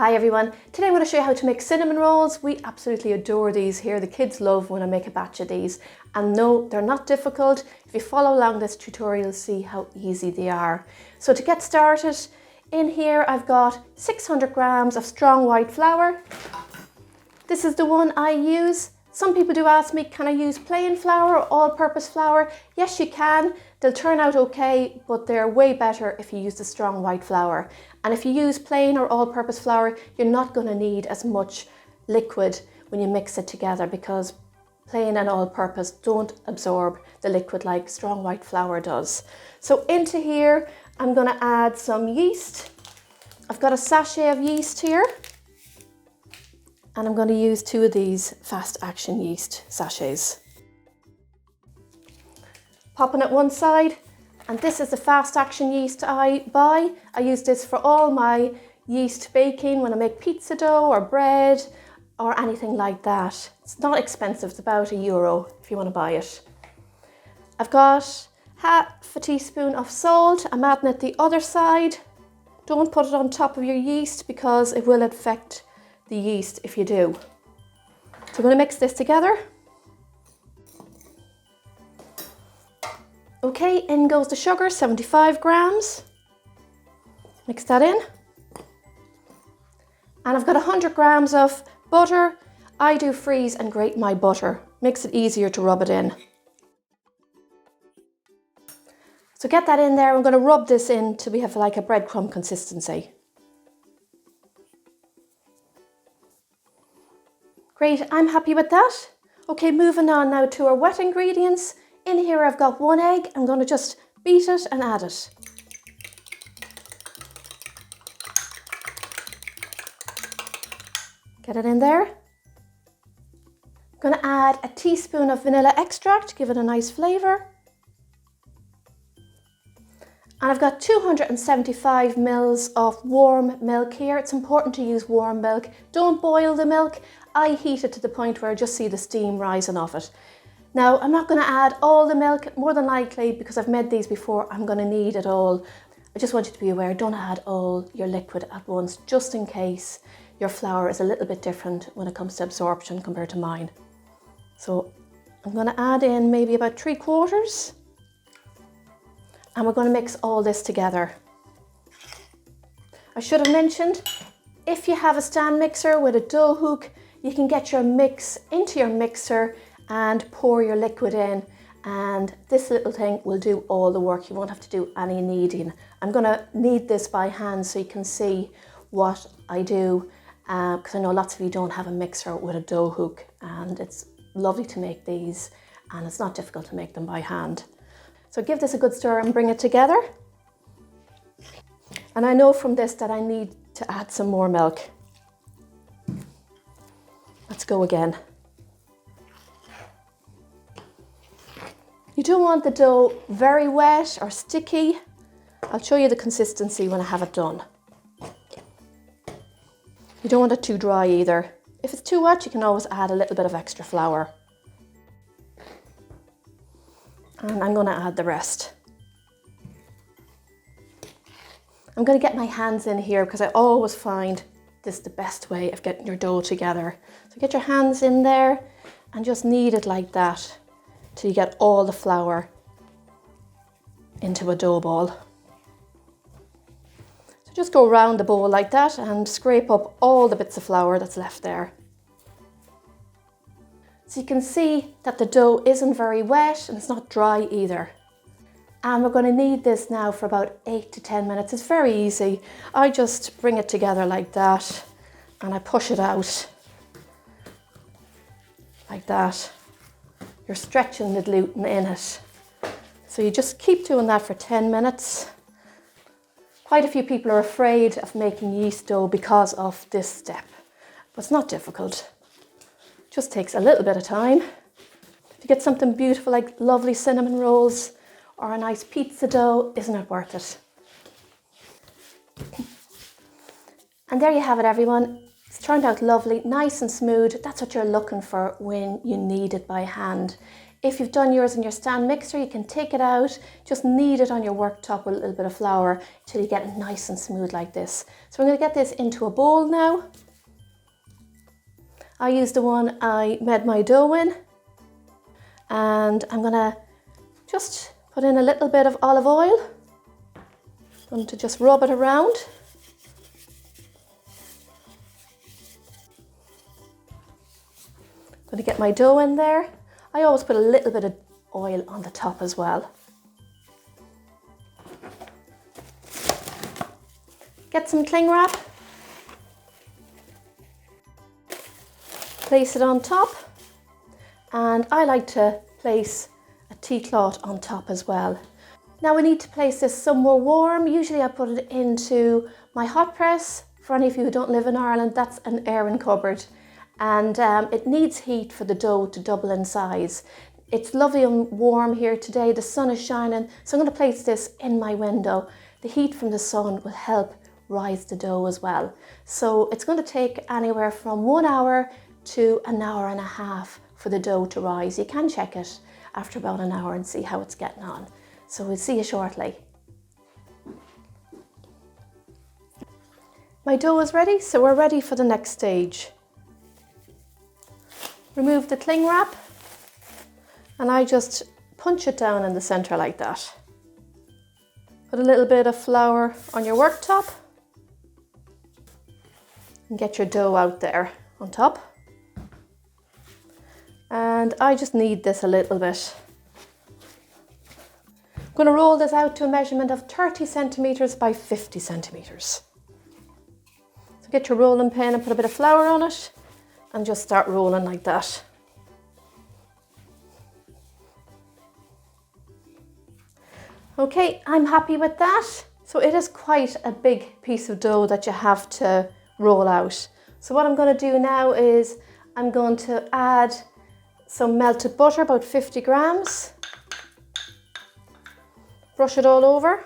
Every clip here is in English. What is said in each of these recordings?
Hi everyone, today I'm going to show you how to make cinnamon rolls. We absolutely adore these here. The kids love when I make a batch of these. And no, they're not difficult. If you follow along this tutorial, you'll see how easy they are. So to get started, in here I've got 600 grams of strong white flour. This is the one I use. Some people do ask me, can I use plain flour or all-purpose flour? Yes, you can. They'll turn out okay, but they're way better if you use the strong white flour. And if you use plain or all-purpose flour, you're not going to need as much liquid when you mix it together because plain and all-purpose don't absorb the liquid like strong white flour does. So into here, I'm going to add some yeast. I've got a sachet of yeast here. And I'm going to use 2 of these fast action yeast sachets. Popping it one side, and this is the fast action yeast I buy. I use this for all my yeast baking when I make pizza dough or bread or anything like that. It's not expensive, it's about €1 if you want to buy it. I've got half a teaspoon of salt. I'm adding it the other side. Don't put it on top of your yeast because it will affect the yeast if you do. So I'm going to mix this together. Okay, in goes the sugar, 75 grams. Mix that in. And I've got 100 grams of butter. I do freeze and grate my butter. Makes it easier to rub it in. So get that in there. I'm going to rub this in till we have like a breadcrumb consistency. Great, I'm happy with that. Okay, moving on now to our wet ingredients. In here I've got 1 egg. I'm going to just beat it and add it. Get it in there. I'm going to add a teaspoon of vanilla extract, give it a nice flavour. And I've got 275 mils of warm milk here. It's important to use warm milk. Don't boil the milk. I heat it to the point where I just see the steam rising off it. Now, I'm not going to add all the milk, more than likely, because I've made these before, I'm going to need it all. I just want you to be aware, don't add all your liquid at once, just in case your flour is a little bit different when it comes to absorption compared to mine. So I'm going to add in maybe about 3/4. And we're going to mix all this together. I should have mentioned, if you have a stand mixer with a dough hook, you can get your mix into your mixer and pour your liquid in. And this little thing will do all the work. You won't have to do any kneading. I'm going to knead this by hand so you can see what I do. Because I know lots of you don't have a mixer with a dough hook. And it's lovely to make these. And it's not difficult to make them by hand. So give this a good stir and bring it together. And I know from this that I need to add some more milk. Let's go again. You don't want the dough very wet or sticky. I'll show you the consistency when I have it done. You don't want it too dry either. If it's too wet, you can always add a little bit of extra flour. And I'm going to add the rest. I'm going to get my hands in here because I always find this the best way of getting your dough together. So get your hands in there and just knead it like that till you get all the flour into a dough ball. So just go around the bowl like that and scrape up all the bits of flour that's left there. So you can see that the dough isn't very wet and it's not dry either. And we're going to knead this now for about 8 to 10 minutes. It's very easy. I just bring it together like that and I push it out like that. You're stretching the gluten in it. So you just keep doing that for 10 minutes. Quite a few people are afraid of making yeast dough because of this step, but it's not difficult. Just takes a little bit of time. If you get something beautiful like lovely cinnamon rolls or a nice pizza dough, isn't it worth it? And there you have it, everyone. It's turned out lovely, nice and smooth. That's what you're looking for when you knead it by hand. If you've done yours in your stand mixer, you can take it out, just knead it on your worktop with a little bit of flour till you get it nice and smooth like this. So I'm going to get this into a bowl now. I use the one I made my dough in, and I'm going to just put in a little bit of olive oil. I'm going to just rub it around. I'm going to get my dough in there. I always put a little bit of oil on the top as well. Get some cling wrap. Place it on top. And I like to place a tea cloth on top as well. Now we need to place this somewhere warm. Usually I put it into my hot press. For any of you who don't live in Ireland, that's an airing cupboard. And it needs heat for the dough to double in size. It's lovely and warm here today. The sun is shining, so I'm going to place this in my window. The heat from the sun will help rise the dough as well. So it's going to take anywhere from 1 hour to an hour and a half for the dough to rise. You can check it after about an hour and see how it's getting on. So we'll see you shortly. My dough is ready, so we're ready for the next stage. Remove the cling wrap, and I just punch it down in the center like that. Put a little bit of flour on your worktop and get your dough out there on top. And I just knead this a little bit. I'm going to roll this out to a measurement of 30 centimeters by 50 centimeters. So get your rolling pin and put a bit of flour on it. And just start rolling like that. Okay, I'm happy with that. So it is quite a big piece of dough that you have to roll out. So what I'm going to do now is I'm going to add some melted butter, about 50 grams. Brush it all over.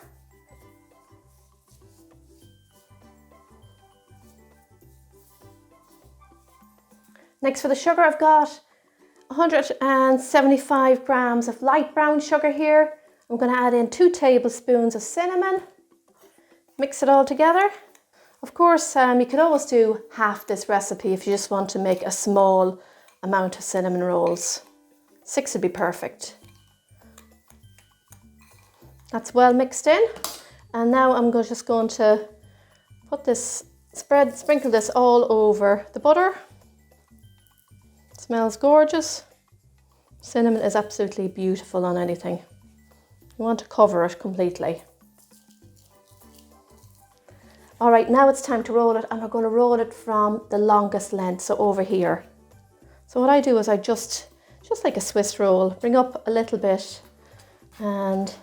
Next for the sugar, I've got 175 grams of light brown sugar here. I'm going to add in 2 tablespoons of cinnamon. Mix it all together. Of course, you could always do half this recipe if you just want to make a small amount of cinnamon rolls. 6 would be perfect. That's well mixed in. And now I'm just going to put this, sprinkle this all over the butter. Smells gorgeous. Cinnamon is absolutely beautiful on anything. You want to cover it completely. All right, now it's time to roll it, and we're going to roll it from the longest length, so over here. So what I do is I just like a Swiss roll, bring up a little bit and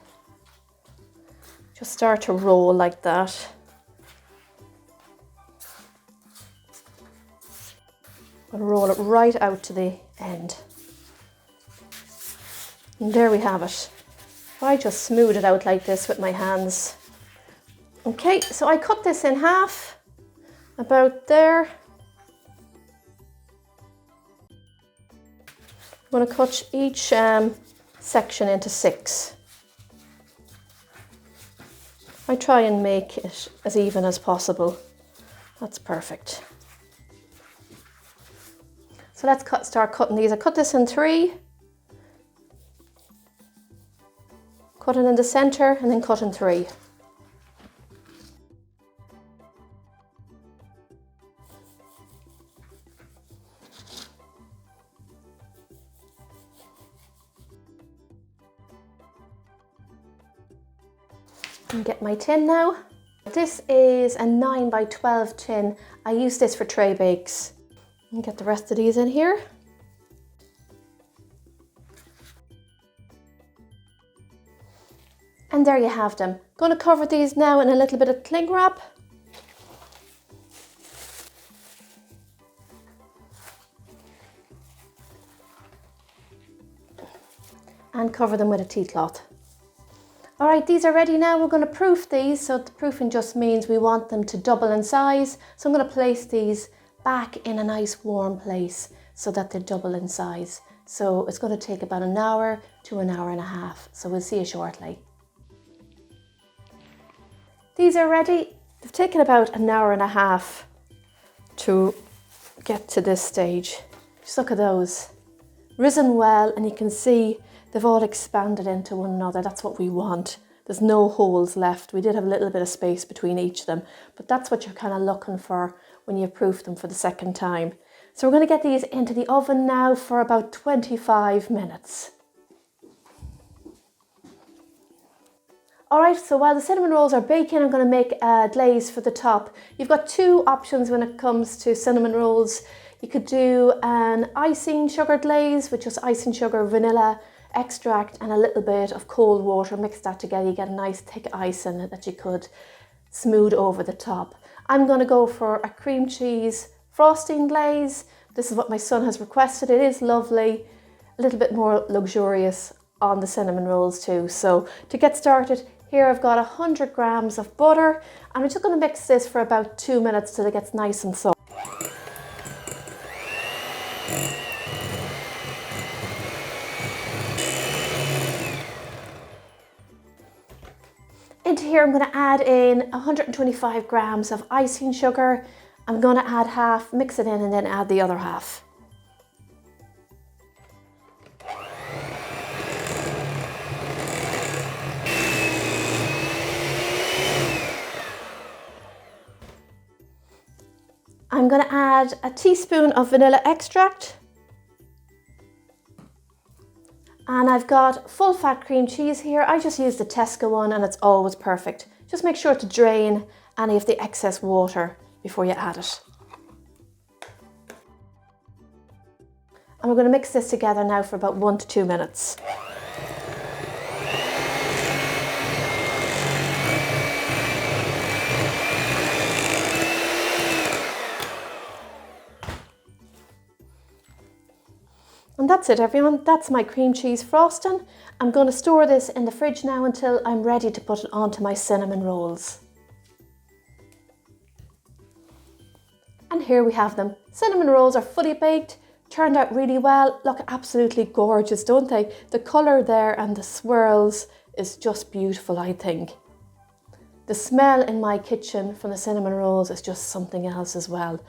just start to roll like that. I'm going to roll it right out to the end. And there we have it. I just smooth it out like this with my hands. Okay, so I cut this in half, about there. I'm going to cut each section into 6. I try and make it as even as possible. That's perfect. So let's start cutting these. I cut this in 3. Cut it in the center and then cut in 3. And get my tin now. This is a 9 by 12 tin. I use this for tray bakes. And get the rest of these in here. And there you have them. Going to cover these now in a little bit of cling wrap. And cover them with a tea cloth. All right, these are ready now. We're going to proof these. So the proofing just means we want them to double in size. So I'm going to place these back in a nice warm place so that they double in size. So it's going to take about an hour to an hour and a half. So we'll see you shortly. These are ready. They've taken about an hour and a half to get to this stage. Just look at those. Risen well, and you can see they've all expanded into one another. That's what we want. There's no holes left. We did have a little bit of space between each of them, but that's what you're kind of looking for when you proof them for the second time. So we're going to get these into the oven now for about 25 minutes. Alright, so while the cinnamon rolls are baking, I'm going to make a glaze for the top. You've got two options when it comes to cinnamon rolls. You could do an icing sugar glaze with just icing sugar, vanilla extract and a little bit of cold water. Mix that together, you get a nice thick icing that you could smooth over the top. I'm going to go for a cream cheese frosting glaze. This is what my son has requested. It is lovely, a little bit more luxurious on the cinnamon rolls too. So to get started, here I've got 100 grams of butter, and I'm just going to mix this for about 2 minutes till it gets nice and soft. Into here I'm going to add in 125 grams of icing sugar. I'm going to add half, mix it in, and then add the other half. I'm going to add a teaspoon of vanilla extract. And I've got full fat cream cheese here. I just use the Tesco one and it's always perfect. Just make sure to drain any of the excess water before you add it. And we're going to mix this together now for about 1 to 2 minutes. And that's it, everyone. That's my cream cheese frosting. I'm going to store this in the fridge now until I'm ready to put it onto my cinnamon rolls. And here we have them. Cinnamon rolls are fully baked, turned out really well, look absolutely gorgeous, don't they? The colour there and the swirls is just beautiful, I think. The smell in my kitchen from the cinnamon rolls is just something else as well.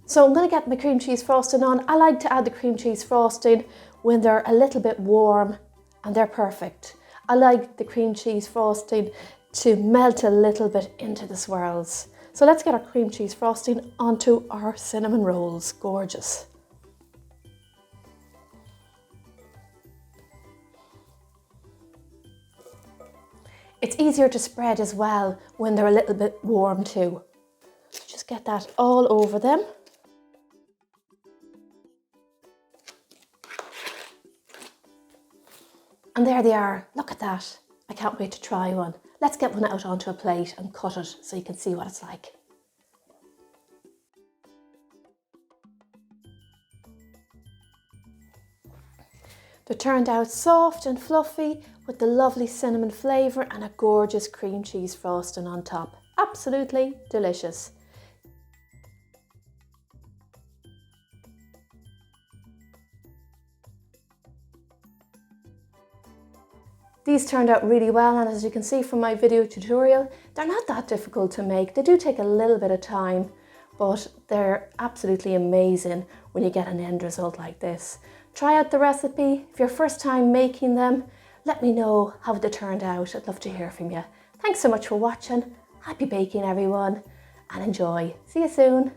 So I'm going to get my cream cheese frosting on. I like to add the cream cheese frosting when they're a little bit warm, and they're perfect. I like the cream cheese frosting to melt a little bit into the swirls. So let's get our cream cheese frosting onto our cinnamon rolls. Gorgeous. It's easier to spread as well when they're a little bit warm too. Just get that all over them. And there they are. Look at that. I can't wait to try one. Let's get one out onto a plate and cut it so you can see what it's like. They turned out soft and fluffy with the lovely cinnamon flavour and a gorgeous cream cheese frosting on top. Absolutely delicious. These turned out really well, and as you can see from my video tutorial, they're not that difficult to make. They do take a little bit of time, but they're absolutely amazing when you get an end result like this. Try out the recipe. If you're first time making them, let me know how they turned out. I'd love to hear from you. Thanks so much for watching. Happy baking, everyone, and enjoy. See you soon.